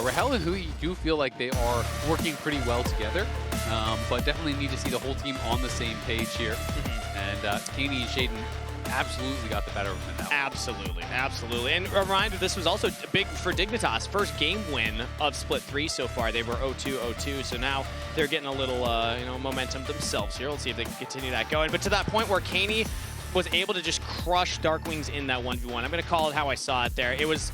Rahel and huhi do feel like they are working pretty well together, but definitely need to see the whole team on the same page here. And Keine and Sheiden absolutely got the better of them now. Absolutely, absolutely. And a reminder, this was also big for Dignitas. First game win of Split 3 so far. They were 0-2-0-2, so now they're getting a little momentum themselves here. Let's see if they can continue that going. But to that point where Keine was able to just crush Darkwings in that 1v1. I'm going to call it how I saw it there. It was,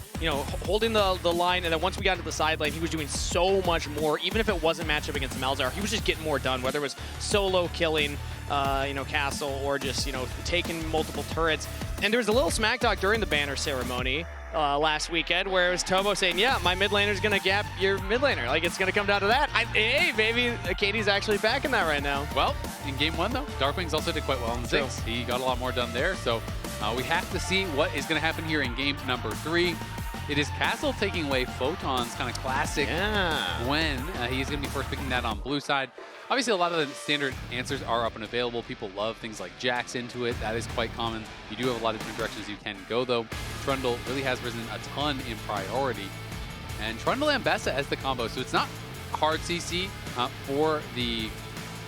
holding the line, and then once we got to the side lane, he was doing so much more. Even if it wasn't matchup against Malzahar, he was just getting more done, whether it was solo killing, Castle, or just, taking multiple turrets. And there was a little smack talk during the banner ceremony last weekend where it was Tomo saying, yeah, my mid laner's going to gap your mid laner. Like, it's going to come down to that. Hey, maybe Kaine's actually backing that right now. Well, in game 1, though, Darkwings also did quite well in Jinx. He got a lot more done there, so we have to see what is going to happen here in game number 3. It is Castle taking away Photon's kind of classic Gwen. He's going to be first picking that on blue side. Obviously, a lot of the standard answers are up and available. People love things like Jax into it. That is quite common. You do have a lot of different directions you can go, though. Trundle really has risen a ton in priority. And Trundle Ambessa as the combo. So it's not hard CC for the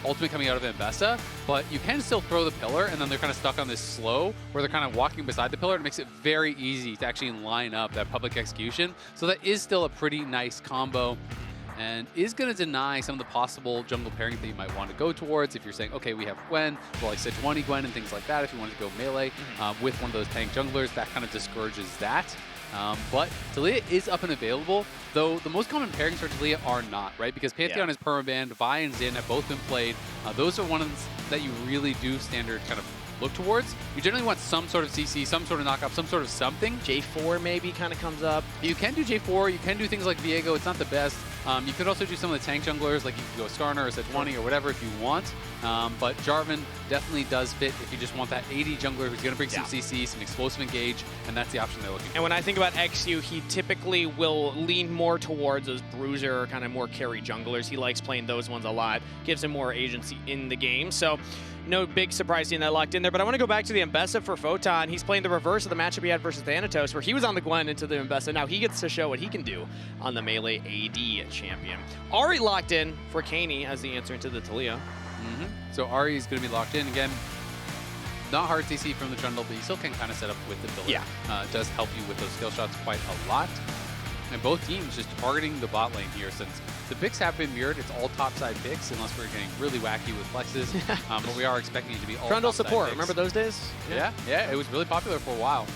ultimate coming out of Ambessa, but you can still throw the pillar, and then they're kind of stuck on this slow where they're kind of walking beside the pillar. It makes it very easy to actually line up that public execution. So that is still a pretty nice combo, and is going to deny some of the possible jungle pairings that you might want to go towards. If you're saying, okay, we have Gwen, well, like Sejuani Gwen and things like that, if you want to go melee with one of those tank junglers, that kind of discourages that. But Taliyah is up and available, though the most common pairings for Taliyah are not, right? Because Pantheon is permabanned, Vi and Xin have both been played. Those are ones that you really do standard kind of look towards. You generally want some sort of CC, some sort of knockoff, some sort of something. J4 maybe kind of comes up. You can do J4, you can do things like Viego, it's not the best. You could also do some of the tank junglers, like you could go Skarner or Sejuani or whatever if you want. But Jarvan definitely does fit if you just want that AD jungler who's going to bring some CC, some explosive engage, and that's the option they're looking for. And when I think about eXyu, he typically will lean more towards those bruiser, kind of more carry junglers. He likes playing those ones a lot, gives him more agency in the game. So no big surprise seeing that locked in there. But I want to go back to the Ambessa for Photon. He's playing the reverse of the matchup he had versus Thanatos, where he was on the Gwen into the Ambessa. Now he gets to show what he can do on the melee AD champion. Ahri locked in for Keine as the answer into the Taliyah. So Ahri is going to be locked in again. Not hard CC from the Trundle, but you still can kind of set up with the pillar. It does help you with those skill shots quite a lot. And both teams just targeting the bot lane here, since the picks have been mirrored. It's all topside picks, unless we're getting really wacky with flexes. But we are expecting it to be all Trundle support. Picks. Remember those days? Yeah, it was really popular for a while.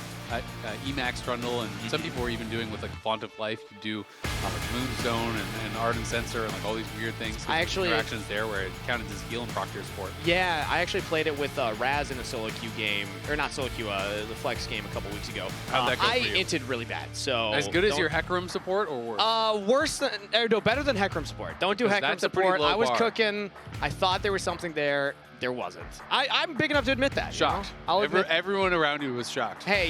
Emax Trundle, and some people were even doing with like Font of Life. You do like Moonstone and Ardent Sensor and like all these weird things. I actually interactions there where it counted as heal and proctor support. Yeah, I actually played it with Raz in a solo queue game, or not solo queue, the Flex game a couple weeks ago. How'd that go for you? I inted really bad. So as good as your Hecarim support, or worse? Worse than, no, better than Hecarim support. Don't do Hecarim support. I was cooking. I thought there was something there. There wasn't. I'm big enough to admit that. Shocked. I'll admit. Everyone around you was shocked. Hey,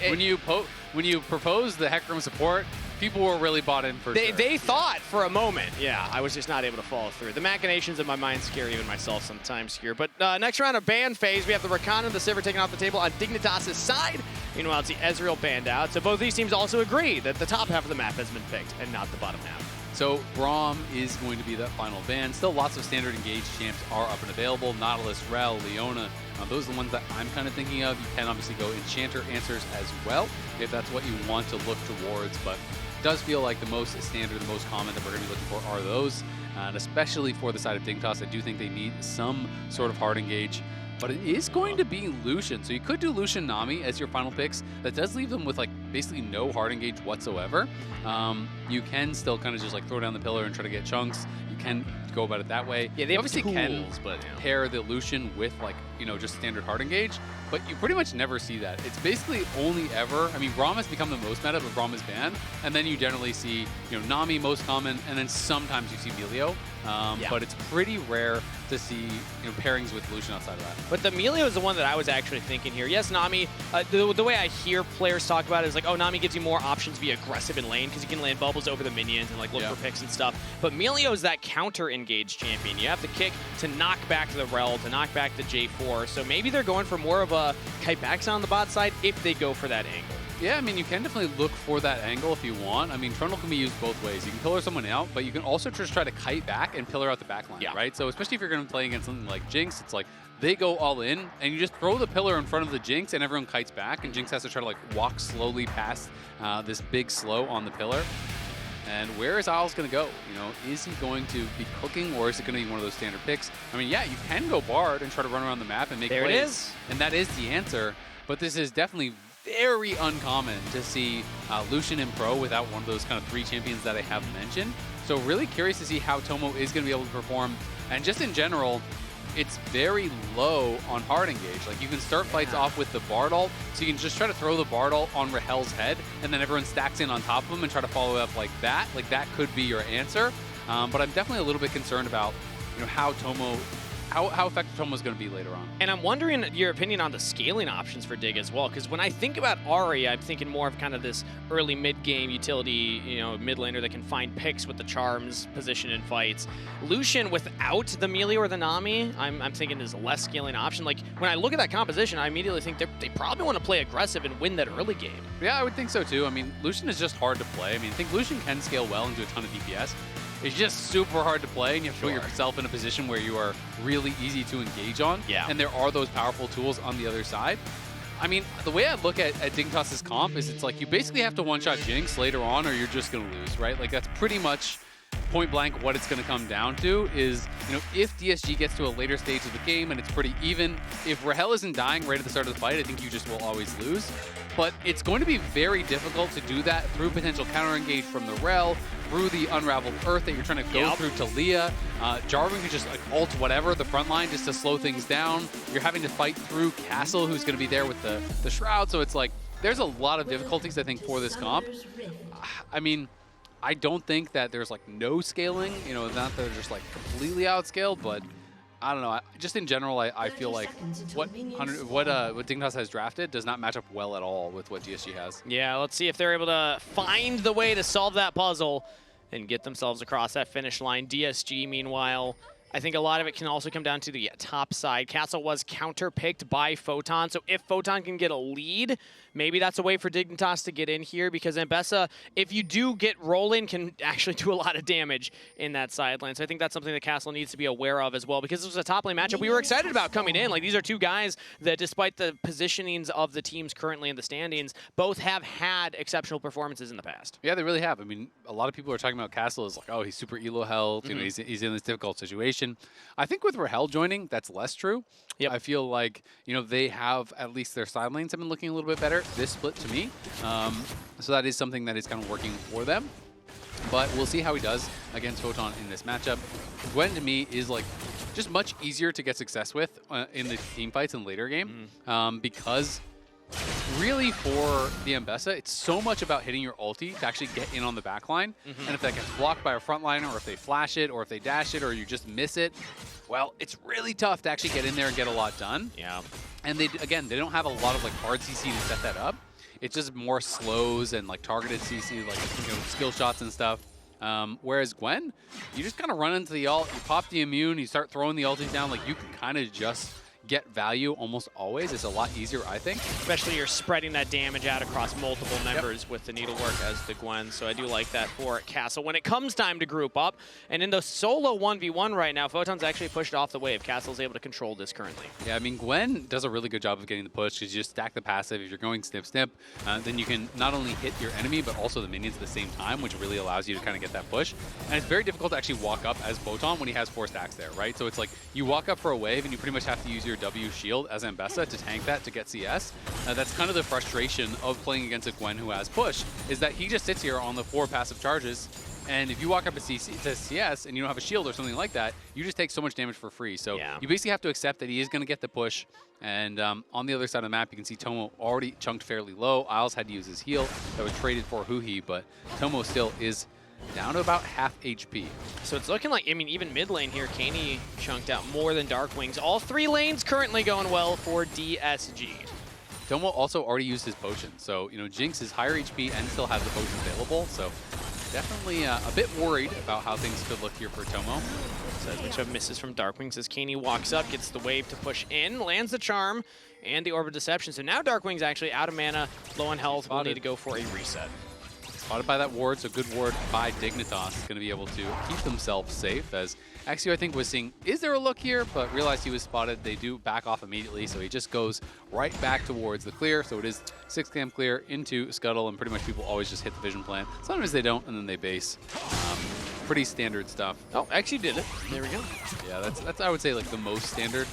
when you proposed the Hecarim support, people were really bought in for sure. They thought for a moment. Yeah, I was just not able to follow through. The machinations of my mind scare even myself sometimes here. But next round of ban phase, we have the Rakan and the Sivir taken off the table on Dignitas' side. Meanwhile, it's the Ezreal banned out. So both these teams also agree that the top half of the map has been picked and not the bottom half. So Braum is going to be that final ban. Still lots of standard engaged champs are up and available. Nautilus, Rell, Leona. Those are the ones that I'm kind of thinking of. You can obviously go Enchanter answers as well, if that's what you want to look towards. But it does feel like the most standard, the most common that we're going to be looking for are those. And especially for the side of Dignitas, I do think they need some sort of hard engage. But it is going to be Lucian. So you could do Lucian Nami as your final picks. That does leave them with like basically no hard engage whatsoever. You can still kind of just like throw down the pillar and try to get chunks. You can go about it that way. Yeah, they obviously tools, can but pair the Lucian with like, just standard hard engage. But you pretty much never see that. It's basically only ever, I mean, Braum has become the most meta, but Braum is banned. And then you generally see, Nami most common, and then sometimes you see Melio. But it's pretty rare to see pairings with Lucian outside of that. But the Melio is the one that I was actually thinking here. Yes, Nami, the way I hear players talk about it is like, oh, Nami gives you more options to be aggressive in lane because you can land bubbles over the minions and like look for picks and stuff. But Melio is that counter-engaged champion. You have to kick to knock back the Rell, to knock back the J4. So maybe they're going for more of a Kaibax on the bot side if they go for that angle. Yeah, I mean, you can definitely look for that angle if you want. I mean, Trundle can be used both ways. You can pillar someone out, but you can also just try to kite back and pillar out the back line, right? So especially if you're going to play against something like Jinx, it's like they go all in, and you just throw the pillar in front of the Jinx, and everyone kites back, and Jinx has to try to like walk slowly past this big slow on the pillar. And where is Azael going to go? You know, is he going to be cooking, or is it going to be one of those standard picks? I mean, yeah, you can go Bard and try to run around the map and make plays. There it is. And that is the answer, but this is definitely very uncommon to see Lucian in pro without one of those kind of 3 champions that I have mentioned. So really curious to see how Tomo is going to be able to perform. And just in general, it's very low on hard engage. Like, you can start fights off with the Bard ult, so you can just try to throw the Bard ult on Rahel's head, and then everyone stacks in on top of him and try to follow up like that. Like, that could be your answer. But I'm definitely a little bit concerned about, you know, how effective Tomo is going to be later on. And I'm wondering your opinion on the scaling options for Dig as well, because when I think about Ahri, I'm thinking more of kind of this early mid-game utility, you know, mid laner that can find picks with the charms position in fights. Lucian without the melee or the Nami, I'm thinking is a less scaling option. Like, when I look at that composition, I immediately think they probably want to play aggressive and win that early game. Yeah, I would think so too. I mean, Lucian is just hard to play. I mean, I think Lucian can scale well and do a ton of DPS. It's just super hard to play, and you have to put yourself in a position where you are really easy to engage on. Yeah. And there are those powerful tools on the other side. I mean, the way I look at Dignitas' comp is it's like you basically have to one-shot Jinx later on, or you're just going to lose, right? Like, that's pretty much point blank what it's going to come down to is, you know, if DSG gets to a later stage of the game and it's pretty even, if Rahel isn't dying right at the start of the fight, I think you just will always lose. But it's going to be very difficult to do that through potential counter engage from the Rell, through the unraveled earth that you're trying to go through Taliyah. Jarvan can just like ult whatever, the front line, just to slow things down. You're having to fight through Castle, who's going to be there with the Shroud. So it's like, there's a lot of difficulties, I think, for this comp. I mean, I don't think that there's like no scaling, you know, not that they're just like completely outscaled, but I don't know. Just in general, I feel like what Dignitas has drafted does not match up well at all with what DSG has. Yeah, let's see if they're able to find the way to solve that puzzle and get themselves across that finish line. DSG, meanwhile, I think a lot of it can also come down to the top side. Castle was counter-picked by Photon, so if Photon can get a lead, maybe that's a way for Dignitas to get in here, because Ambessa, if you do get rolling, can actually do a lot of damage in that side lane. So I think that's something that Castle needs to be aware of as well, because this was a top lane matchup we were excited about coming in. Like, these are two guys that, despite the positionings of the teams currently in the standings, both have had exceptional performances in the past. Yeah, they really have. I mean, a lot of people are talking about Castle as like, oh, he's super elo health, you know, he's in this difficult situation. I think with Rahel joining, that's less true. Yep. I feel like, you know, they have, at least their side lanes have been looking a little bit better this split to me. So that is something that is kind of working for them. But we'll see how he does against Photon in this matchup. Gwen, to me, is like just much easier to get success with in the team fights in later game, because really for the Ambessa, it's so much about hitting your ulti to actually get in on the back line. And if that gets blocked by a front liner, or if they flash it, or if they dash it, or you just miss it, well, it's really tough to actually get in there and get a lot done. Yeah. And they don't have a lot of like hard CC to set that up. It's just more slows and like targeted CC, like, you know, skill shots and stuff. Whereas Gwen, you just kind of run into the ult, you pop the immune, you start throwing the ultis down, like you can kind of just get value almost always. It's a lot easier, I think. Especially you're spreading that damage out across multiple members with the needlework as the Gwen, so I do like that for Castle. When it comes time to group up, and in the solo 1v1 right now, Photon's actually pushed off the wave. Castle's able to control this currently. Yeah, I mean, Gwen does a really good job of getting the push, because you just stack the passive. If you're going snip, snip, then you can not only hit your enemy, but also the minions at the same time, which really allows you to kind of get that push. And it's very difficult to actually walk up as Photon when he has 4 stacks there, right? So it's like, you walk up for a wave, and you pretty much have to use your W shield as Ambessa to tank that to get CS. That's kind of the frustration of playing against a Gwen who has push, is that he just sits here on the 4 passive charges, and if you walk up to CS and you don't have a shield or something like that, you just take so much damage for free. So you basically have to accept that he is going to get the push. And on the other side of the map, you can see Tomo already chunked fairly low. Isles had to use his heal that was traded for Huhi, but Tomo still is down to about half HP. So it's looking like, I mean, even mid lane here, Keine chunked out more than Darkwings. All 3 lanes currently going well for DSG. Tomo also already used his potion. So, you know, Jinx is higher HP and still has the potion available. So definitely a bit worried about how things could look here for Tomo. So a bunch of misses from Darkwing as Keine walks up, gets the wave to push in, lands the charm and the Orb of Deception. So now Darkwing's actually out of mana, low on health, will need to go for a reset. Spotted by that ward, so good ward by Dignitas is going to be able to keep themselves safe. As eXyu, I think, was seeing, is there a look here? But realized he was spotted. They do back off immediately, so he just goes right back towards the clear. So it is 6-cam clear into Scuttle, and pretty much people always just hit the vision plant. Sometimes they don't, and then they base. Pretty standard stuff. Oh, eXyu did it. There we go. Yeah, that's I would say like the most standard.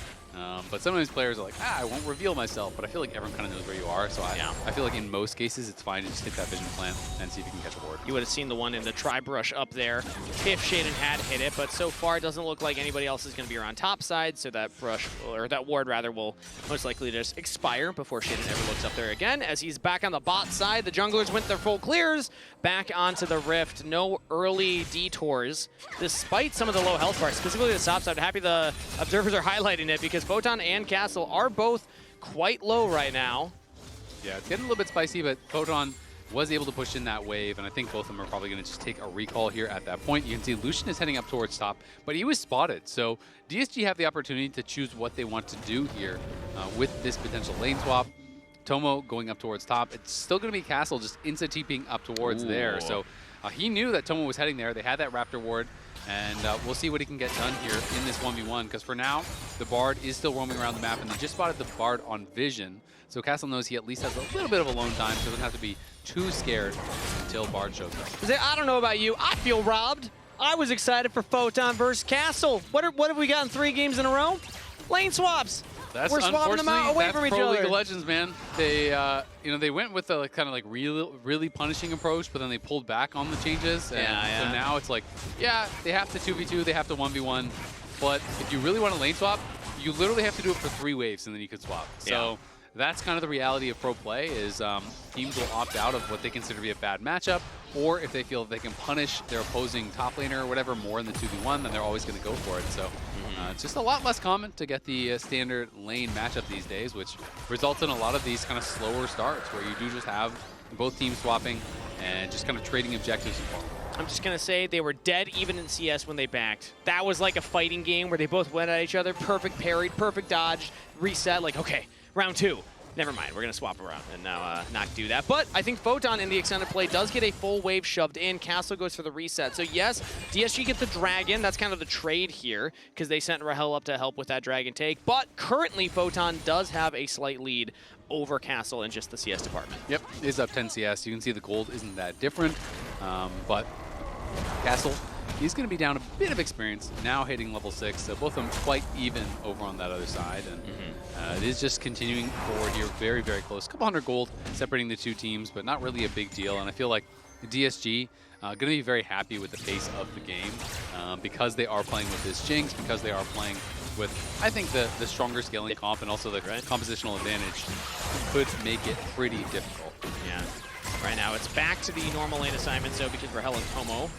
But sometimes players are like, I won't reveal myself, but I feel like everyone kind of knows where you are, so I feel like in most cases it's fine to just hit that vision plant and see if you can catch a ward. You would have seen the one in the tri-brush up there if Sheiden had hit it, but so far it doesn't look like anybody else is going to be around top side, so that brush, or that ward rather, will most likely just expire before Sheiden ever looks up there again. As he's back on the bot side, the junglers went their full clears, back onto the Rift. No early detours, despite some of the low health bars, specifically the top side. Happy the observers are highlighting it because Photon and Castle are both quite low right now. Yeah, it's getting a little bit spicy, but Photon was able to push in that wave, and I think both of them are probably going to just take a recall here at that point. You can see Lucian is heading up towards top, but he was spotted. So DSG have the opportunity to choose what they want to do here with this potential lane swap. Tomo going up towards top. It's still going to be Castle just insta-TPing up towards there. So he knew that Tomo was heading there. They had that Raptor ward. And we'll see what he can get done here in this 1v1, because for now, the Bard is still roaming around the map, and they just spotted the Bard on vision. So Castle knows he at least has a little bit of alone time, so doesn't have to be too scared until Bard shows up. I don't know about you, I feel robbed. I was excited for Photon versus Castle. What have we gotten 3 games in a row? Lane swaps. We're swapping them out away from each other. League of Legends, man. They, they went with a kind of like really punishing approach, but then they pulled back on the changes. And so now it's like, they have to 2v2, they have to 1v1. But if you really want to lane swap, you literally have to do it for 3 waves, and then you can swap. So that's kind of the reality of pro play, is teams will opt out of what they consider to be a bad matchup, or if they feel that they can punish their opposing top laner or whatever more in the 2v1, then they're always going to go for it. So it's just a lot less common to get the standard lane matchup these days, which results in a lot of these kind of slower starts where you do just have both teams swapping and just kind of trading objectives and form. I'm just going to say they were dead even in CS when they backed. That was like a fighting game where they both went at each other, perfect parried, perfect dodge, reset, like, okay, round 2. Never mind, we're going to swap around and now not do that. But I think Photon in the extended play does get a full wave shoved in. Castle goes for the reset. So yes, DSG get the dragon. That's kind of the trade here because they sent Rahel up to help with that dragon take. But currently Photon does have a slight lead over Castle in just the CS department. Yep, is up 10 CS. You can see the gold isn't that different, but Castle, he's going to be down a bit of experience, now hitting level 6, so both of them quite even over on that other side. And it is just continuing forward here, very, very close. A couple hundred gold separating the 2 teams, but not really a big deal. And I feel like the DSG going to be very happy with the pace of the game because they are playing with this Jinx, because they are playing with, I think, the stronger scaling comp, and also the compositional advantage could make it pretty difficult. Yeah. Right now, it's back to the normal lane assignment, so because Rahel and Tomo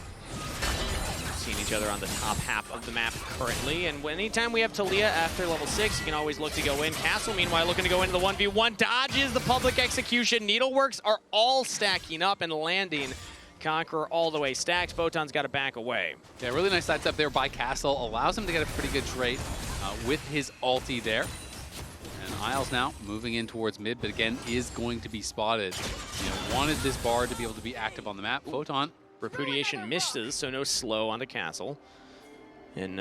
seeing each other on the top half of the map currently. And anytime we have Taliyah after level 6, you can always look to go in. Castle, meanwhile, looking to go into the 1v1. Dodges the public execution. Needleworks are all stacking up and landing. Conqueror all the way stacked. Photon's got to back away. Yeah, really nice side step there by Castle. Allows him to get a pretty good trade with his ulti there. And Isles now moving in towards mid, but again is going to be spotted. Wanted this Bard to be able to be active on the map. Photon. Repudiation misses, so no slow on the Castle. And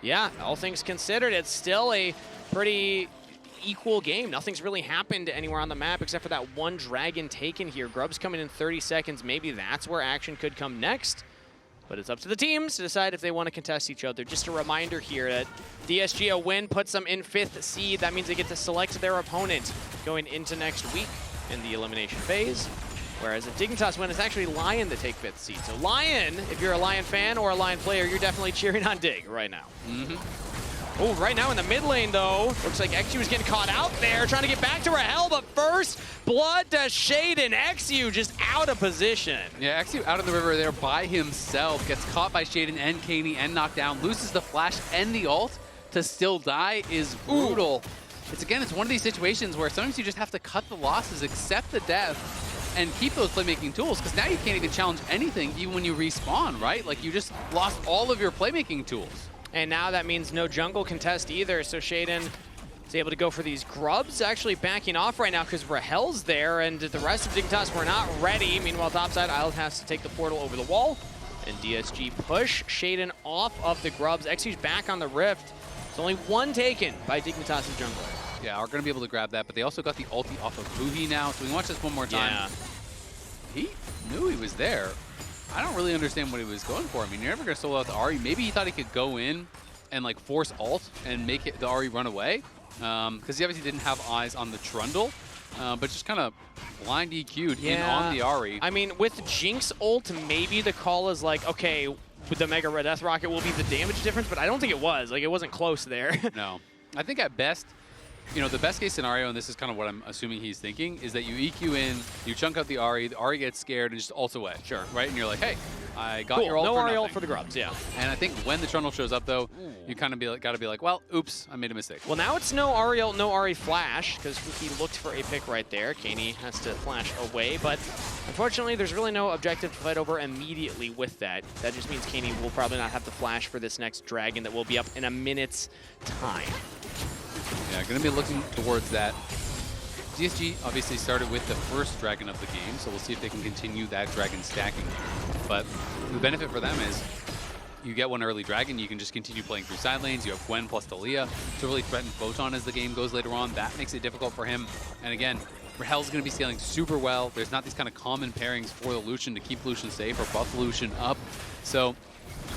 yeah, all things considered, it's still a pretty equal game. Nothing's really happened anywhere on the map except for that one dragon taken here. Grub's coming in 30 seconds. Maybe that's where action could come next. But it's up to the teams to decide if they want to contest each other. Just a reminder here that DSG, a win puts them in 5th seed. That means they get to select their opponent going into next week in the elimination phase. Whereas if Dignitas win, it's actually Lion to take 5th seed. So Lion, if you're a Lion fan or a Lion player, you're definitely cheering on Dig right now. Oh, right now in the mid lane, though, looks like eXyu is getting caught out there, trying to get back to Rahel, but first, blood to Sheiden. eXyu just out of position. Yeah, eXyu out of the river there by himself, gets caught by Sheiden and Keine and knocked down, loses the flash and the ult to still die is brutal. It's one of these situations where sometimes you just have to cut the losses, accept the death, and keep those playmaking tools, because now you can't even challenge anything even when you respawn, right? Like, you just lost all of your playmaking tools. And now that means no jungle contest either, so Sheiden is able to go for these grubs, actually backing off right now because Rahel's there, and the rest of Dignitas were not ready. Meanwhile, topside, Isle has to take the portal over the wall, and DSG push Sheiden off of the grubs. eXyu's back on the rift. It's only one taken by Dignitas' jungle. Yeah, are going to be able to grab that, but they also got the ulti off of huhi now, so we can watch this one more time. Yeah. He knew he was there. I don't really understand what he was going for. I mean, you're never going to solo out the Ahri. Maybe he thought he could go in and like force ult and make the Ahri run away, because he obviously didn't have eyes on the Trundle, but just kind of blind EQ'd in on the Ahri. I mean, with Jinx ult, maybe the call is like, okay, with the Mega Red Death Rocket will be the damage difference, but I don't think it was. Like, it wasn't close there. No. I think at best, you know, the best case scenario, and this is kind of what I'm assuming he's thinking, is that you EQ in, you chunk out the Ahri gets scared and just ults away. Sure. Right? And you're like, hey, I got cool. your ult no for Ahri ult nothing. for the grubs, yeah. And I think when the Trundle shows up, though, you kind of got to be like, well, oops, I made a mistake. Well, now it's no Ahri ult, no Ahri flash, because he looked for a pick right there. Keine has to flash away, but unfortunately, there's really no objective to fight over immediately with that. That just means Keine will probably not have the flash for this next dragon that will be up in a minute's time. Yeah, going to be looking towards that. DSG obviously started with the first dragon of the game, so we'll see if they can continue that dragon stacking. But the benefit for them is you get one early dragon, you can just continue playing through side lanes. You have Gwen plus Taliyah to really threaten Photon as the game goes later on. That makes it difficult for him. And again, Rahel's going to be scaling super well. There's not these kind of common pairings for the Lucian to keep Lucian safe or buff Lucian up. So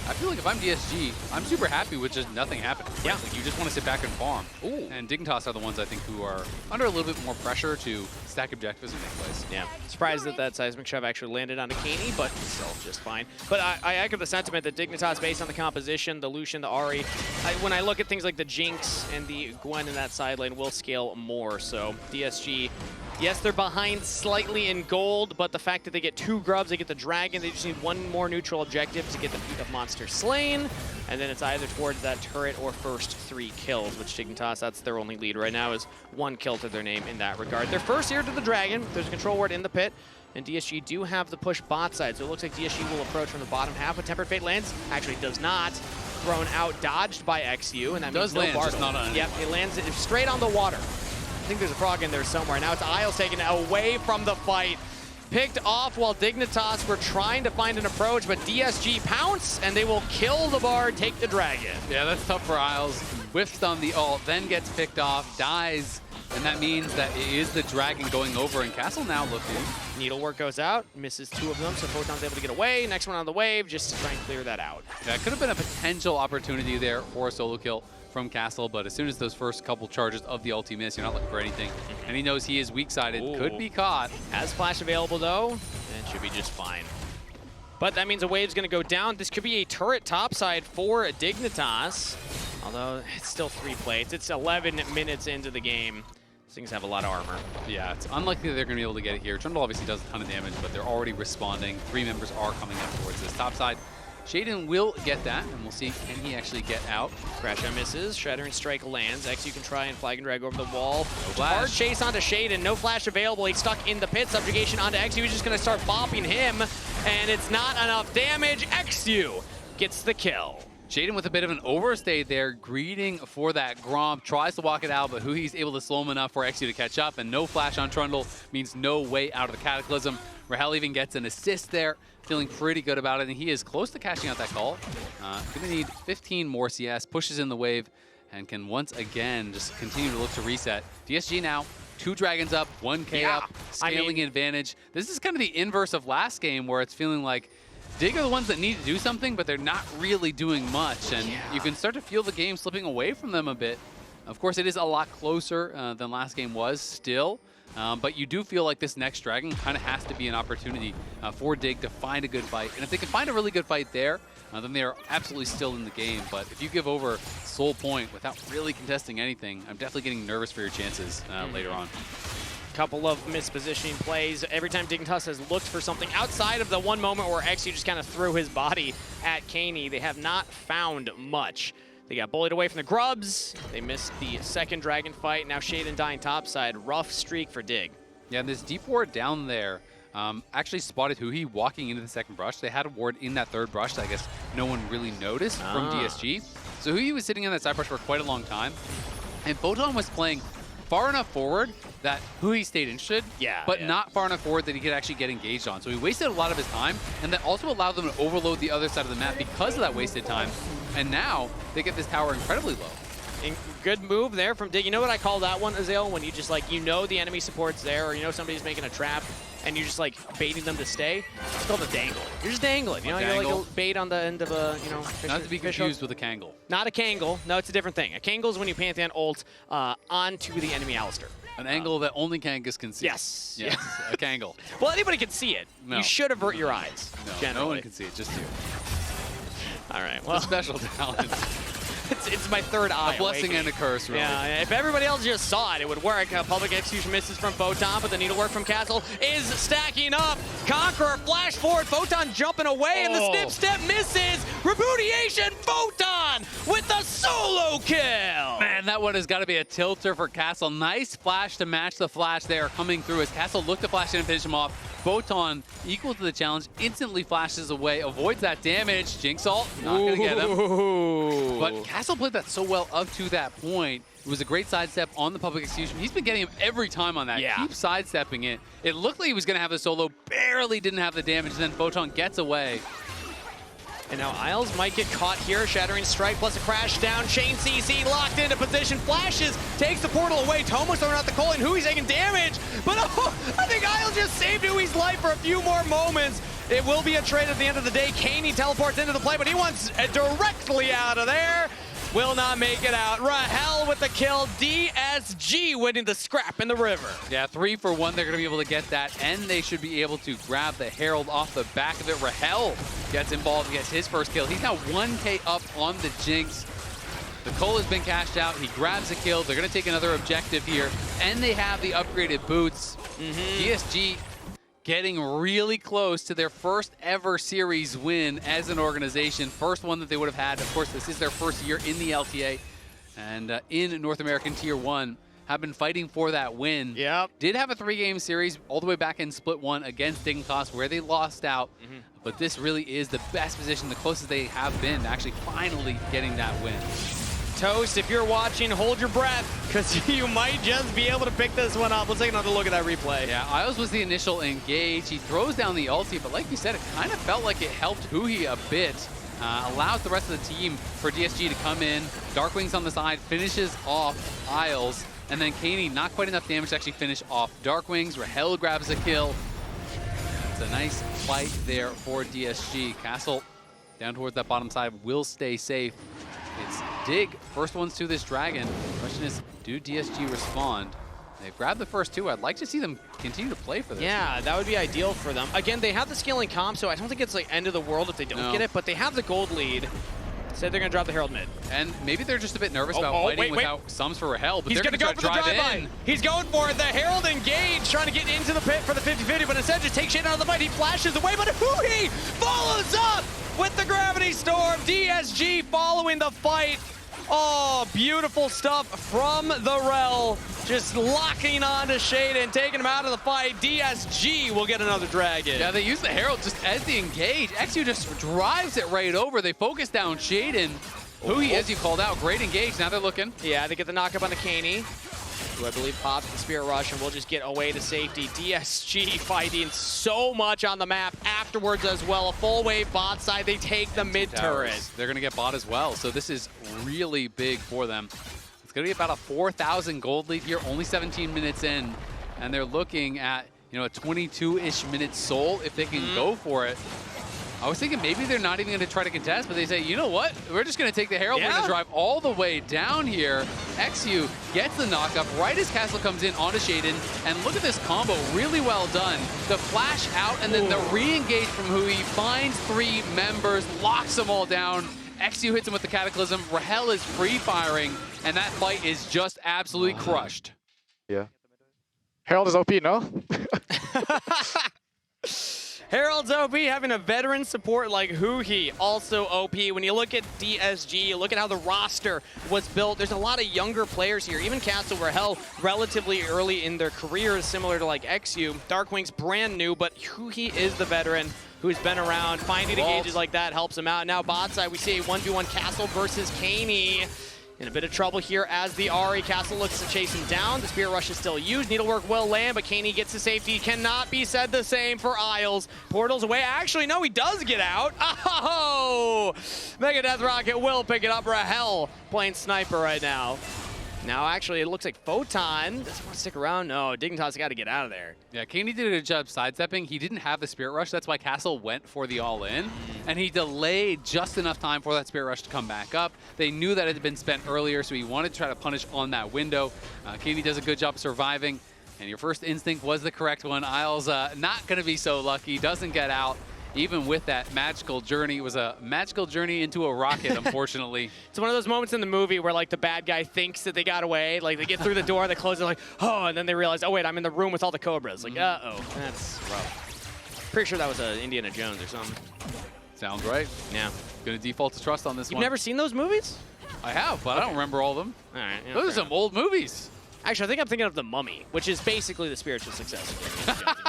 I feel like if I'm DSG, I'm super happy with just nothing happening. Yeah. Like, you just want to sit back and farm. Ooh. And Dignitas are the ones I think who are under a little bit more pressure to stack objectives and make plays. Yeah, surprised that that seismic shove actually landed on a Keine, but still just fine. But I echo the sentiment that Dignitas, based on the composition, the Lucian, the Ahri, when I look at things like the Jinx and the Gwen in that side lane, will scale more. So DSG, yes, they're behind slightly in gold, but the fact that they get 2 grubs, they get the dragon, they just need 1 more neutral objective to get the Feet of Monster slain, and then it's either towards that turret or first 3 kills, which Dignitas, that's their only lead right now, is 1 kill to their name in that regard. They're first here to the dragon. There's a control ward in the pit, and DSG do have the push bot side, so it looks like DSG will approach from the bottom half, but Tempered Fate lands. Actually does not. Thrown out, dodged by eXyu, and that means no Bartle. Just not on Yep, it lands straight on the water. I think there's a frog in there somewhere. Now it's Isles taken away from the fight. Picked off while Dignitas were trying to find an approach, but DSG pounce, and they will kill the Bard, take the dragon. Yeah, that's tough for Isles. Whiffs on the ult, then gets picked off, dies, and that means that it is the dragon going over, and Castle now looking. Needlework goes out, misses 2 of them, so Photon's able to get away. Next one on the wave, just to try and clear that out. Yeah, it could have been a potential opportunity there for a solo kill from Castle, but as soon as those first couple charges of the ulti miss, you're not looking for anything. And he knows he is weak-sided, could be caught. Has flash available though, and should be just fine. But that means a wave's gonna go down. This could be a turret topside for Dignitas, although it's still 3 plates. It's 11 minutes into the game. These things have a lot of armor. Yeah, it's unlikely that they're gonna be able to get it here. Trundle obviously does a ton of damage, but they're already responding. 3 members are coming up towards this topside. Sheiden will get that, and we'll see, can he actually get out? Crash out misses, Shattering Strike lands. eXyu can try and flag and drag over the wall. No flash. Hard chase onto Sheiden, no flash available. He's stuck in the pit, subjugation onto eXyu. He's just gonna start bopping him, and it's not enough damage. eXyu gets the kill. Sheiden with a bit of an overstay there, greeting for that Gromp, tries to walk it out, but huhi's able to slow him enough for eXyu to catch up, and no flash on Trundle means no way out of the Cataclysm. Rahel even gets an assist there, feeling pretty good about it, and he is close to cashing out that call. Gonna need 15 more CS, pushes in the wave, and can once again just continue to look to reset. DSG now, 2 dragons up, 1K up, scaling advantage. This is kind of the inverse of last game, where it's feeling like Dig are the ones that need to do something, but they're not really doing much, and you can start to feel the game slipping away from them a bit. Of course, it is a lot closer than last game was still, but you do feel like this next dragon kind of has to be an opportunity for Dig to find a good fight. And if they can find a really good fight there, then they are absolutely still in the game. But if you give over Soul Point without really contesting anything, I'm definitely getting nervous for your chances later on. Couple of mispositioning plays. Every time Dignitas has looked for something outside of the one moment where eXyu just kind of threw his body at Keine, they have not found much. They got bullied away from the grubs. They missed the second dragon fight. Now Sheiden dying topside. Rough streak for Dig. Yeah, this deep ward down there actually spotted huhi walking into the second brush. They had a ward in that third brush that I guess no one really noticed from DSG. So huhi was sitting in that side brush for quite a long time. And Photon was playing far enough forward that huhi stayed interested, but not far enough forward that he could actually get engaged on. So he wasted a lot of his time, and that also allowed them to overload the other side of the map because of that wasted time. And now they get this tower incredibly low. Good move there from Dig. You know what I call that one, Azael? When you just like, you know the enemy support's there, or you know somebody's making a trap, and you're just like baiting them to stay. It's called a dangle. You're just dangling. You know, you're like a bait on the end of a, you know, not to be confused with a kangle. Not a kangle. No, it's a different thing. A kangle is when you Pantheon ult onto the enemy Alistar. An angle that only Kangas can see. Yes. Yes, a kangle. Well, anybody can see it. No. You should avert your eyes. No, generally. no one can see it, just you. All right. Well, it's a special talent. It's my third eye. A blessing and a curse, really. Yeah, if everybody else just saw it, it would work. Public execution misses from Photon, but the needlework from Castle is stacking up. Conqueror flash forward, Photon jumping away, and the snip step misses. Repudiation, Photon with the solo kill. Man, that one has got to be a tilter for Castle. Nice flash to match the flash there coming through as Castle looked to flash in and finish him off. Photon, equal to the challenge, instantly flashes away, avoids that damage. Jinx ult, not going to get him. But Castle played that so well up to that point. It was a great sidestep on the public execution. He's been getting him every time on that. Keep sidestepping it. It looked like he was going to have the solo, barely didn't have the damage, and then Photon gets away. And now Isles might get caught here. Shattering Strike plus a crash down. Chain CC locked into position. Flashes, takes the portal away. Tomo throwing out the coal, and huhi's taking damage. But oh, I think Isles just saved huhi's life for a few more moments. It will be a trade at the end of the day. Keine teleports into the play, but he wants directly out of there. Will not make it out. Rahel with the kill. DSG winning the scrap in the river. Yeah, 3 for 1. They're going to be able to get that, and they should be able to grab the Herald off the back of it. Rahel gets involved and gets his first kill. He's now 1K up on the Jinx. The Cole has been cashed out. He grabs a kill. They're going to take another objective here, and they have the upgraded boots. DSG getting really close to their first ever series win as an organization. First one that they would have had. Of course, this is their first year in the LTA. And in North American Tier 1, have been fighting for that win. Did have a 3-game series all the way back in Split 1 against Dignitas, where they lost out. But this really is the best position, the closest they have been to actually finally getting that win. Toast, if you're watching, hold your breath, because you might just be able to pick this one up. Let's take another look at that replay. Yeah, Isles was the initial engage. He throws down the ulti, but like you said, it kind of felt like it helped huhi a bit. Allows the rest of the team for DSG to come in. DARKWING's on the side, finishes off Isles, and then Keine, not quite enough damage to actually finish off DARKWINGs. Rahel grabs a kill. It's a nice fight there for DSG. Castle down towards that bottom side will stay safe. It's Dig, first ones to this dragon. The question is, do DSG respond? They've grabbed the first 2. I'd like to see them continue to play for this. Yeah, that would be ideal for them. Again, they have the scaling comp, so I don't think it's like end of the world if they don't get it, but they have the gold lead. Said they're going to drop the Herald mid. And maybe they're just a bit nervous about fighting without sums for Rahel, but he's they're going to go for drive the drive-by. He's going for it. The Herald engage, trying to get into the pit for the 50-50, but instead just takes Sheiden out of the fight. He flashes away, but huhi follows up with the Gravity Storm. DSG following the fight. Oh, beautiful stuff from the Rell. Just locking on to Sheiden, taking him out of the fight. DSG will get another dragon. Yeah, they use the Herald just as the engage. eXyu just drives it right over. They focus down Sheiden. huhi, as you called out, great engage. Now they're looking. Yeah, they get the knockup on the Keine, who I believe pops the Spirit Rush and will just get away to safety. DSG fighting so much on the map afterwards as well. A full wave bot side, they take the mid turret. They're going to get bot as well, so this is really big for them. It's going to be about a 4,000 gold lead here, only 17 minutes in, and they're looking at, you know, a 22-ish minute soul if they can go for it. I was thinking maybe they're not even going to try to contest, but they say, you know what? We're just going to take the Herald. We're going to drive all the way down here. eXyu gets the knockup right as Castle comes in onto Sheiden. And look at this combo. Really well done. The flash out and then the re-engage from huhi finds 3 members, locks them all down. eXyu hits him with the Cataclysm. Rahel is free-firing, and that fight is just absolutely crushed. Yeah. Herald is OP, no? Herald's OP, having a veteran support like huhi, also OP. When you look at DSG, you look at how the roster was built, there's a lot of younger players here. Even Castle, Rahel, relatively early in their careers, similar to like eXyu. DARKWING's brand new, but huhi is the veteran who's been around. Finding engages like that helps him out. Now bot side, we see a 1v1 Castle versus Keine. In a bit of trouble here as the Ahri. Castle looks to chase him down. The Spirit Rush is still used. Needlework will land, but Keine gets to safety. Cannot be said the same for Isles. Portal's away. Actually, no, he does get out. Oh! Mega Death Rocket will pick it up. Rahel playing sniper right now. Now, actually, it looks like Photon doesn't want to stick around. No, Dignitas got to get out of there. Yeah, Keine did a good job sidestepping. He didn't have the Spirit Rush. That's why Castle went for the all-in. And he delayed just enough time for that Spirit Rush to come back up. They knew that it had been spent earlier, so he wanted to try to punish on that window. Keine does a good job surviving. And your first instinct was the correct one. Isles not going to be so lucky. Doesn't get out. Even with that magical journey, it was a magical journey into a rocket, unfortunately. It's one of those moments in the movie where like the bad guy thinks that they got away, like they get through the door, they close it, like, oh, and then they realize, oh wait, I'm in the room with all the Cobras. Like, uh-oh, that's rough. Pretty sure that was Indiana Jones or something. Sounds right. Yeah. Gonna default to trust on this one. You've never seen those movies? I have, but I don't remember all of them. All right. Yeah, those are some old movies. Actually, I think I'm thinking of The Mummy, which is basically the spiritual successor.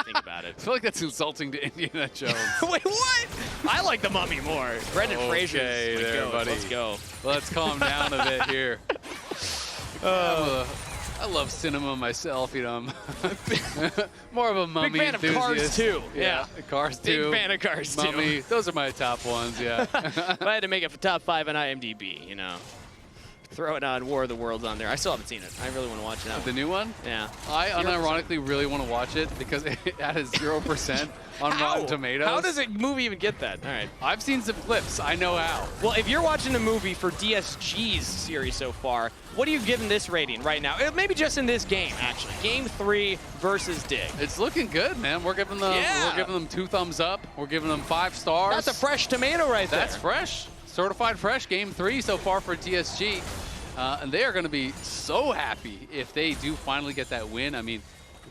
Think about it. I feel like that's insulting to Indiana Jones. Wait, what? I like The Mummy more. Brendan Fraser. Okay, there, buddy. Let's go. Let's calm down a bit here. I love cinema myself, you know. I'm more of a Mummy Big fan enthusiast. of Cars 2. Yeah, Cars 2. Big fan of Cars 2. Mummy. Those are my top ones, yeah. If I had to make it for top 5 on IMDb, you know. Throw it on War of the Worlds on there. I still haven't seen it. I really want to watch it. The new one? Yeah. I unironically really want to watch it because it has 0% on Rotten Tomatoes. How does a movie even get that? All right. I've seen some clips. I know how. Well, if you're watching a movie for DSG's series so far, what are you giving this rating right now? Maybe just in this game, actually. Game 3 versus Dig. It's looking good, man. We're giving them 2 thumbs up. We're giving them 5 stars. That's a fresh tomato right there. That's fresh. Certified fresh. Game 3 so far for DSG. And they are going to be so happy if they do finally get that win. I mean,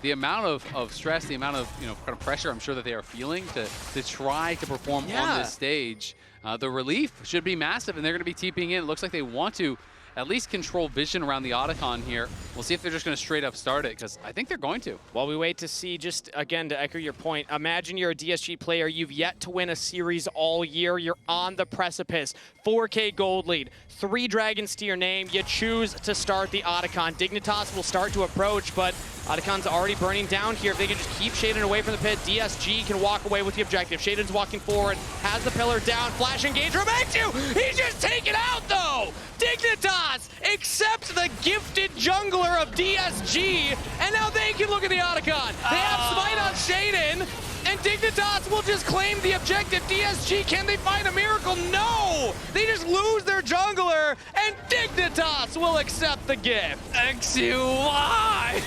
the amount of stress, the amount of kind of pressure I'm sure that they are feeling to try to perform on this stage. The relief should be massive, and they're going to be TPing in. It looks like they want to at least control vision around the Otacon here. We'll see if they're just going to straight up start it, because I think they're going to. While we wait to see, just again to echo your point, imagine you're a DSG player, you've yet to win a series all year, you're on the precipice, 4K gold lead, 3 dragons to your name, you choose to start the Otacon. Dignitas will start to approach, but Otacon's already burning down here. If they can just keep Sheiden away from the pit, DSG can walk away with the objective. Sheiden's walking forward, has the pillar down, flash engage from eXyu! He's just taken out though! Dignitas accepts the gifted jungler of DSG, and now they can look at the Otacon. They have Smite on Sheiden, and Dignitas will just claim the objective. DSG, can they find a miracle? No! They just lose their jungler, and Dignitas will accept the gift. eXyu, why?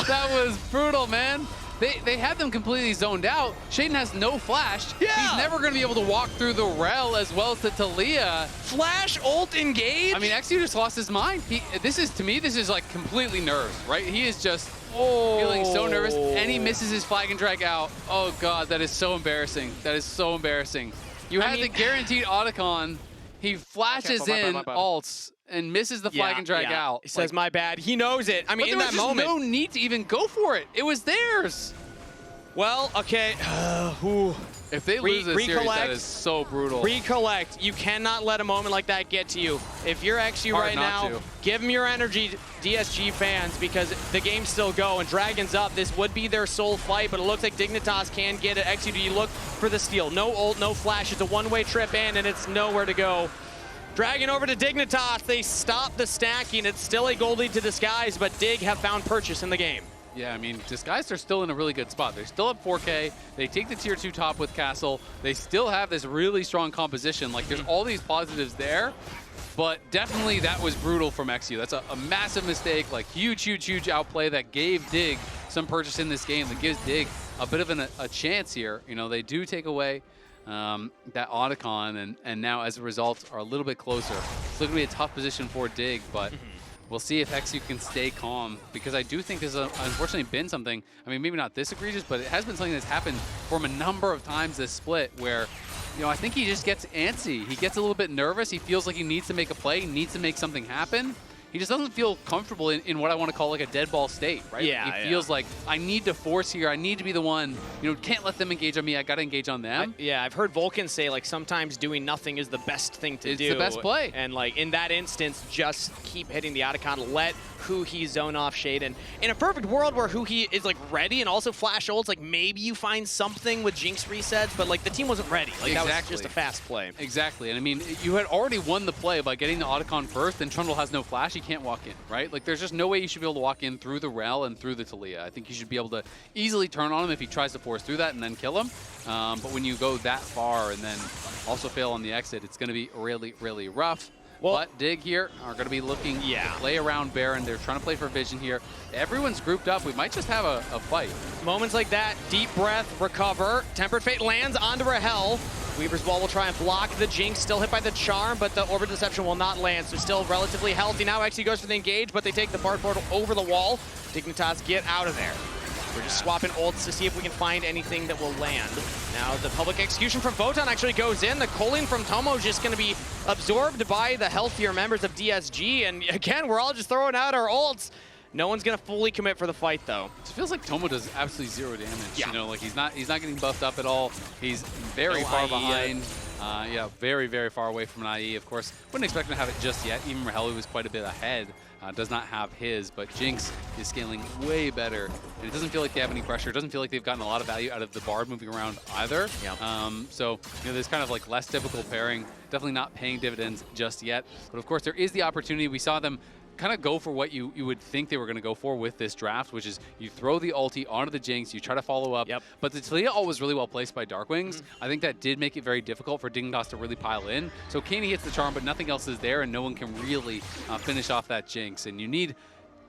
That was brutal, man. They had them completely zoned out. Sheiden has no flash. Yeah. He's never going to be able to walk through the Rell as well as the Taliyah. Flash ult engage? I mean, eXyu just lost his mind. To me, this is like completely nerves, right? He is just feeling so nervous, and he misses his flag and drag out. Oh God, that is so embarrassing. That is so embarrassing. You had the guaranteed Otacon. He flashes in ults and misses the flag and drag out. He says, my bad. He knows it. I mean, in that moment. There was no need to even go for it. It was theirs. Well, okay. If they lose this series, that is so brutal. Recollect. You cannot let a moment like that get to you. If you're eXyu right now, give them your energy, DSG fans, because the game's still going. Dragon's up. This would be their sole fight, but it looks like Dignitas can get it. eXyu, do you look for the steal? No ult, no flash. It's a one-way trip in, and it's nowhere to go. Dragon over to Dignitas. They stop the stacking. It's still a gold lead to Disguise, but Dig have found purchase in the game. Yeah, I mean, Disguised are still in a really good spot. They're still up 4K. They take the tier 2 top with Castle. They still have this really strong composition. Like, there's all these positives there, but definitely that was brutal from eXyu. That's a massive mistake, like huge outplay that gave Dig some purchase in this game, that gives Dig a bit of a chance here. You know, they do take away that Otacon, and now as a result are a little bit closer. It's going to be a tough position for Dig, but We'll see if eXyu can stay calm, because I do think there's unfortunately been something, I mean, maybe not this egregious, but it has been something that's happened for him a number of times this split where, you know, I think he just gets antsy. He gets a little bit nervous. He feels like he needs to make a play, he needs to make something happen. He just doesn't feel comfortable in what I want to call like a dead ball state, right? Yeah, he feels like, I need to force here. I need to be the one, you know, can't let them engage on me. I got to engage on them. I've heard Vulcan say, like, sometimes doing nothing is the best thing to do. It's the best play. And, like, in that instance, just keep hitting the Otacon. Let huhi zone off Sheiden. In a perfect world where huhi is, like, ready and also flash ults, like, maybe you find something with Jinx resets, but, like, the team wasn't ready. Like, that was just a fast play. Exactly. And, I mean, you had already won the play by getting the Otacon first, and Trundle has no flash. He can't walk in, right? Like, there's just no way you should be able to walk in through the Rell and through the Taliyah. I think you should be able to easily turn on him if he tries to force through that and then kill him. But when you go that far and then also fail on the exit, it's going to be really, really rough. Well, but Dig here are going to be looking to play around Baron. They're trying to play for vision here. Everyone's grouped up. We might just have a fight. Moments like that, deep breath, recover. Tempered Fate lands onto Rahel. Weaver's Wall will try and block the Jinx, still hit by the Charm, but the Orbit Deception will not land, so still relatively healthy. Now eXyu goes for the engage, but they take the Bark Portal over the wall. Dignitas get out of there. We're just swapping ults to see if we can find anything that will land. Now the public execution from Photon actually goes in. The culling from Tomo is just going to be absorbed by the healthier members of DSG, and again, we're all just throwing out our ults. No one's gonna fully commit for the fight, though. It feels like Tomo does absolutely zero damage. You know, like he's not getting buffed up at all. He's very far behind. Very, very far away from an IE. Of course, wouldn't expect him to have it just yet. Even Rahel, who was quite a bit ahead, does not have his, but Jinx is scaling way better, and it doesn't feel like they have any pressure. It doesn't feel like they've gotten a lot of value out of the Bard moving around either. So, you know, there's kind of like less difficult pairing. Definitely not paying dividends just yet. But of course, there is the opportunity. We saw them kind of go for what you would think they were going to go for with this draft, which is you throw the ulti onto the Jinx, you try to follow up. But the Taliyah ult was really well placed by DARKWINGs. I think that did make it very difficult for Dignitas to really pile in. So Keine hits the Charm, but nothing else is there, and no one can really finish off that Jinx. And you need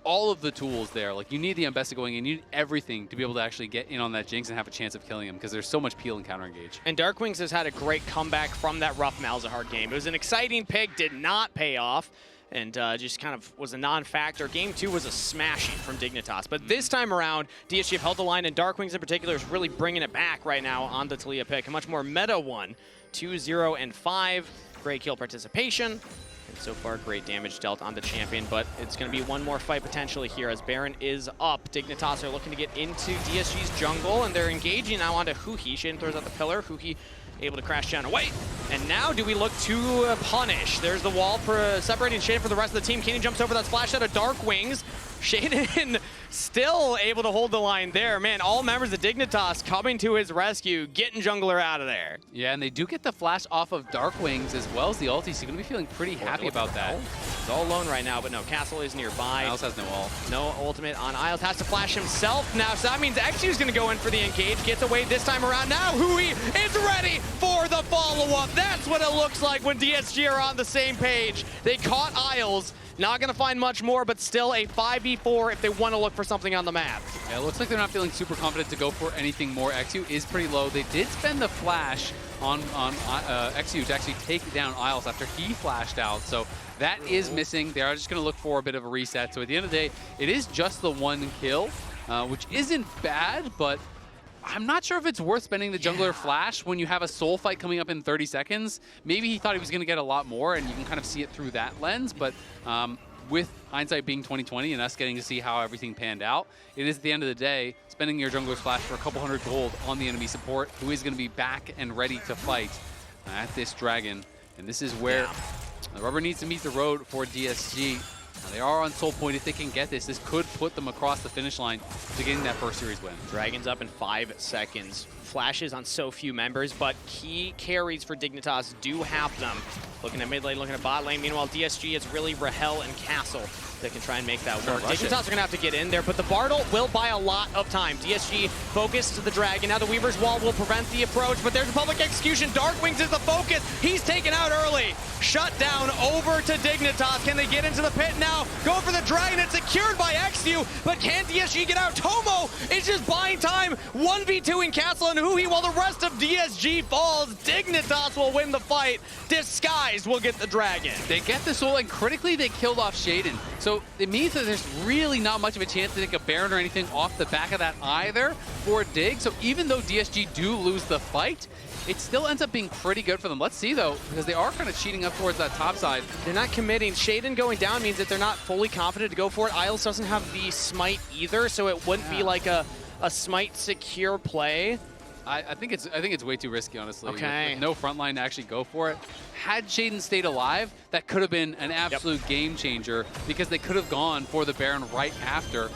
all of the tools there. Like, you need the Ambessa going in, you need everything to be able to actually get in on that Jinx and have a chance of killing him, because there's so much peel and counter engage. And DARKWINGs has had a great comeback from that rough Malzahar game. It was an exciting pick, did not pay off, and just kind of was a non-factor. Game 2 was a smashing from Dignitas. But this time around, DSG have held the line, and DARKWINGs in particular is really bringing it back right now on the Taliyah pick. A much more meta one. 2-0-5. Great kill participation. And so far, great damage dealt on the champion, but it's going to be one more fight potentially here as Baron is up. Dignitas are looking to get into DSG's jungle, and they're engaging now onto huhi. Sheiden throws out the pillar. huhi able to crash down away. And now do we look to punish? There's the wall for separating Sheiden from the rest of the team. Keine jumps over that splash out of DARKWINGs. Sheiden still able to hold the line there. Man, all members of Dignitas coming to his rescue, getting jungler out of there. Yeah, and they do get the flash off of DARKWINGs as well as the ulti, so you're going to be feeling pretty happy about that. He's all alone right now, but no, Castle is nearby. Isles has no ult. No ultimate on Isles, has to flash himself now, so that means eXyu is going to go in for the engage, gets away this time around. Now huhi is ready for the follow-up. That's what it looks like when DSG are on the same page. They caught Isles. Not going to find much more, but still a 5v4 if they want to look for something on the map. Yeah, it looks like they're not feeling super confident to go for anything more. eXyu is pretty low. They did spend the flash on eXyu to actually take down Isles after he flashed out. So that is missing. They are just going to look for a bit of a reset. So at the end of the day, it is just the one kill, which isn't bad, but I'm not sure if it's worth spending the jungler flash when you have a soul fight coming up in 30 seconds. Maybe he thought he was going to get a lot more, and you can kind of see it through that lens. But with hindsight being 2020 and us getting to see how everything panned out, it is at the end of the day spending your jungler's flash for a couple hundred gold on the enemy support, who is going to be back and ready to fight at this dragon. And this is where the rubber needs to meet the road for DSG. Now, they are on soul point. If they can get this, this could put them across the finish line to getting that first series win. Dragons up in 5 seconds. Flashes on so few members, but key carries for Dignitas do have them. Looking at mid lane, looking at bot lane. Meanwhile, DSG, it's really Rahel and Castle that can try and make that work. Dignitas are going to have to get in there, but the Bartle will buy a lot of time. DSG focused to the Dragon. Now the Weaver's Wall will prevent the approach, but there's a public execution. DARKWINGs is the focus. He's taken out early. shut down over to Dignitas. Can they get into the pit now? Go for the dragon. It's secured by eXyu, but can DSG get out? Tomo is just buying time. 1v2 in Castle and huhi while the rest of DSG falls. Dignitas will win the fight. Disguised will get the dragon. They get the soul, and critically they killed off Sheiden. So it means that there's really not much of a chance to take a Baron or anything off the back of that either for Dig. So even though DSG do lose the fight, it still ends up being pretty good for them. Let's see, though, because they are kind of cheating up towards that top side. They're not committing. Sheiden going down means that they're not fully confident to go for it. Isles doesn't have the smite either, so it wouldn't be like a smite secure play. I think it's way too risky, honestly. Okay. With no front line to actually go for it. Had Sheiden stayed alive, that could have been an absolute game changer because they could have gone for the Baron right after.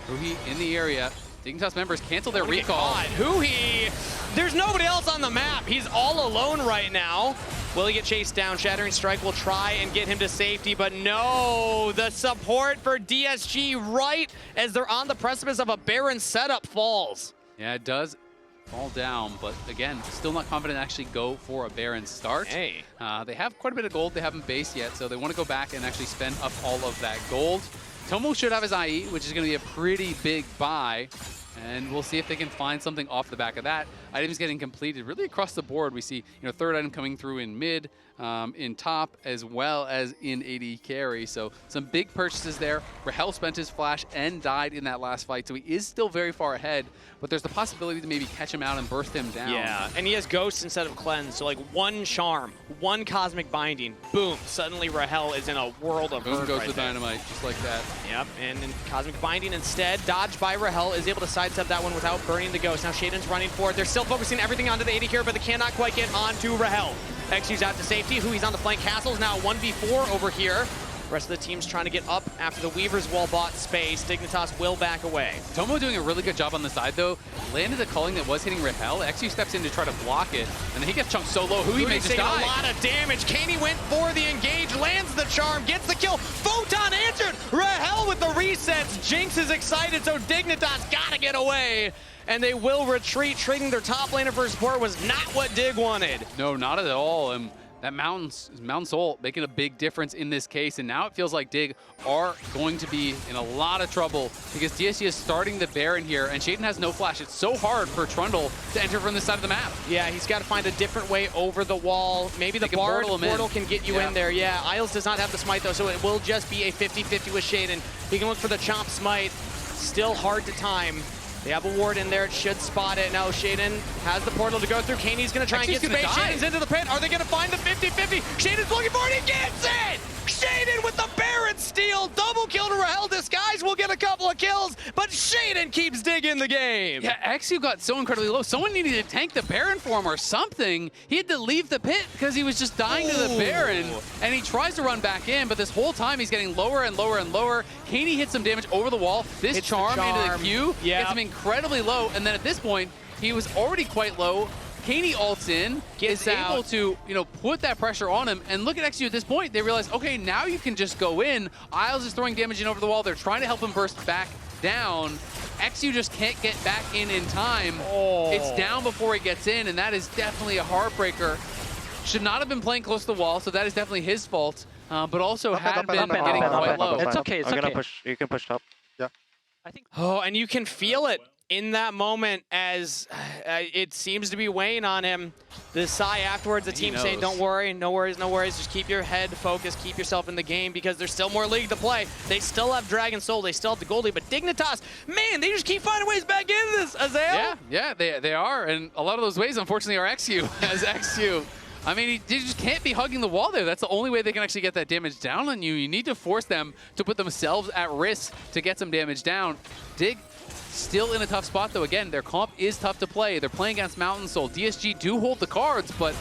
huhi in the area. Dignitas members cancel their recall. huhi! There's nobody else on the map. He's all alone right now. Will he get chased down? Shattering Strike will try and get him to safety, but no! The support for DSG right as they're on the precipice of a Baron setup falls. Yeah, it does fall down, but again, still not confident to actually go for a Baron start. Hey. They have quite a bit of gold. They haven't based yet, so they want to go back and actually spend up all of that gold. Tomo should have his IE, which is going to be a pretty big buy, and we'll see if they can find something off the back of that. Items getting completed really across the board. We see, third item coming through in mid, in top, as well as in AD carry. So some big purchases there. Rahel spent his flash and died in that last fight, so he is still very far ahead, but there's the possibility to maybe catch him out and burst him down. Yeah, and he has Ghost instead of Cleanse, so like one Charm, one Cosmic Binding, boom, suddenly Rahel is in a world of hurt goes right the Dynamite, just like that. Yep, and in Cosmic Binding instead, dodged by Rahel, is able to sidestep that one without burning the Ghost. Now Sheiden's running for it. They're still focusing everything onto the AD carry, but they cannot quite get onto Rahel. eXyu's out to safety. huhi's on the flank. Castle's now 1v4 over here. The rest of the team's trying to get up after the Weaver's wall bought space. Dignitas will back away. Tomo doing a really good job on the side, though. Landed a culling that was hitting Rahel. eXyu steps in to try to block it, and then he gets chunked so low. huhi may just die. A lot of damage. Keine went for the engage, lands the charm, gets the kill. Photon answered. Rahel with the resets. Jinx is excited, so Dignitas gotta get away. And they will retreat. Trading their top laner for support was not what Dig wanted. No, not at all. That Mountain Soul making a big difference in this case, and now it feels like Dig are going to be in a lot of trouble because DSG is starting the Baron here, and Sheiden has no flash. It's so hard for Trundle to enter from this side of the map. Yeah, he's got to find a different way over the wall. Maybe the Bard portal can get you in there. Yeah, Isles does not have the Smite, though, so it will just be a 50-50 with Sheiden. He can look for the Chomp Smite. Still hard to time. They have a ward in there. It should spot it. Now Sheiden has the portal to go through. Kaine's going to try and get space. Sheiden's into the pit. Are they going to find the 50-50? Sheiden's looking for it. He gets it! Sheiden with the Baron steal. Double kill to Rahel. Disguise will get a couple of kills, but Sheiden keeps Dig in the game. Yeah, eXyu got so incredibly low. Someone needed to tank the Baron for him or something. He had to leave the pit because he was just dying to the Baron, and he tries to run back in, but this whole time he's getting lower and lower and lower. Kaine hits some damage over the wall. This charm into the Q gets him incredibly low, and then at this point, he was already quite low. Keine ults in, is able to, put that pressure on him. And look at eXyu at this point. They realize, okay, now you can just go in. Isles is throwing damage in over the wall. They're trying to help him burst back down. eXyu just can't get back in time. It's down before he gets in, and that is definitely a heartbreaker. Should not have been playing close to the wall, so that is definitely his fault. But also had been getting quite low. It's okay, it's okay. You can push top. Yeah. I think. Oh, and you can feel it in that moment as it seems to be weighing on him. The sigh afterwards, the team saying, don't worry, no worries, no worries. Just keep your head focused, keep yourself in the game because there's still more league to play. They still have Dragon Soul, they still have the Goldie, but Dignitas, man, they just keep finding ways back into this, Azael. Yeah, they are. And a lot of those ways, unfortunately, are eXyu. As eXyu, I mean, he just can't be hugging the wall there. That's the only way they can actually get that damage down on you. You need to force them to put themselves at risk to get some damage down. Dig still in a tough spot, though. Again, their comp is tough to play. They're playing against Mountain Soul. DSG do hold the cards, but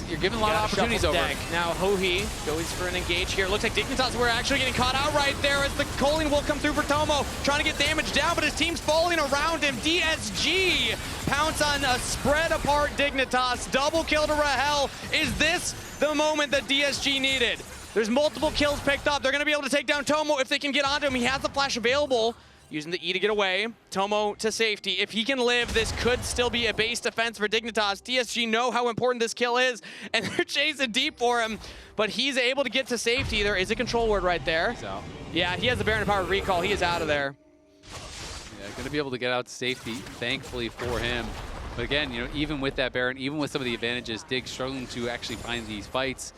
you're giving a lot of opportunities over. Now huhi goes for an engage here. Looks like Dignitas were actually getting caught out right there as the culling will come through for Tomo. Trying to get damage down, but his team's falling around him. DSG pounce on a spread apart Dignitas. Double kill to Rahel. Is this the moment that DSG needed? There's multiple kills picked up. They're going to be able to take down Tomo if they can get onto him. He has the flash available. using the E to get away. Tomo to safety. If he can live, this could still be a base defense for Dignitas. DSG know how important this kill is, and they're chasing deep for him, but he's able to get to safety. There is a control word right there. He's out. Yeah, he has the Baron powered recall. He is out of there. Yeah, going to be able to get out to safety, thankfully for him. But again, you know, even with that Baron, even with some of the advantages, Dig's struggling to actually find these fights.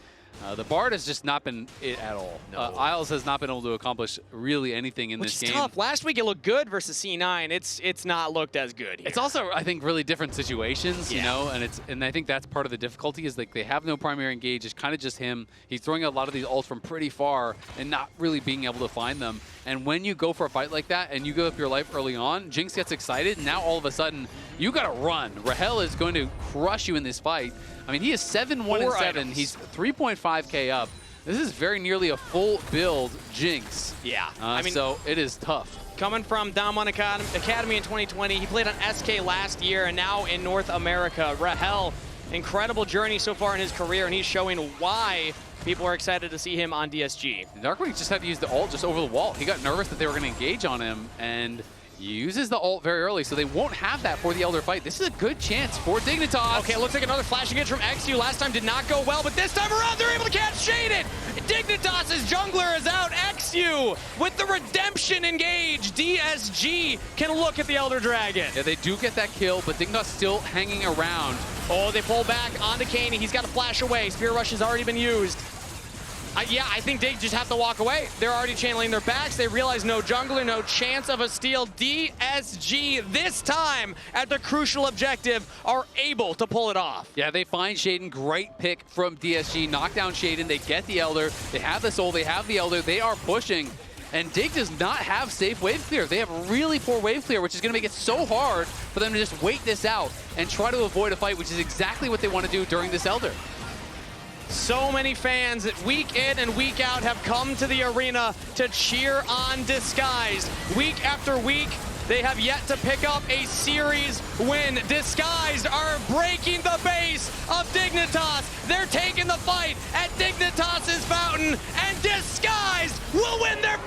The Bard has just not been it at all. No. Isles has not been able to accomplish really anything in this game. Which is tough. Last week it looked good versus C9. It's not looked as good here. It's also, I think, really different situations, you know, and I think that's part of the difficulty is like they have no primary engage. It's kind of just him. He's throwing a lot of these ults from pretty far and not really being able to find them. And when you go for a fight like that and you give up your life early on, Jinx gets excited. And now all of a sudden, you got to run. Rahel is going to crush you in this fight. I mean, he is 7-1-7. He's 3.5k up. This is very nearly a full build Jinx. Yeah. I mean, so it is tough. Coming from Damwon Academy in 2020, he played on SK last year and now in North America. Rahel, incredible journey so far in his career, and he's showing why people are excited to see him on DSG. DARKWING just had to use the ult just over the wall. He got nervous that they were going to engage on him, and he uses the ult very early, so they won't have that for the Elder fight. This is a good chance for Dignitas. Okay, it looks like another flash engage from eXyu. Last time did not go well, but this time around they're able to catch Sheiden. Dignitas' jungler is out. eXyu with the redemption engage. DSG can look at the Elder Dragon. Yeah, they do get that kill, but Dignitas still hanging around. Oh, they pull back onto Keine. He's got to flash away. Spear Rush has already been used. Yeah, I think they just have to walk away. They're already channeling their backs. They realize no jungler, no chance of a steal. DSG, this time, at the crucial objective, are able to pull it off. Yeah, they find Sheiden. Great pick from DSG. Knock down Sheiden. They get the Elder. They have the soul. They have the Elder. They are pushing. And Dig does not have safe wave clear. They have really poor wave clear, which is going to make it so hard for them to just wait this out and try to avoid a fight, which is exactly what they want to do during this Elder. So many fans week in and week out have come to the arena to cheer on Disguised. Week after week, they have yet to pick up a series win. Disguised are breaking the base of Dignitas. They're taking the fight at Dignitas' fountain, and Disguised will win their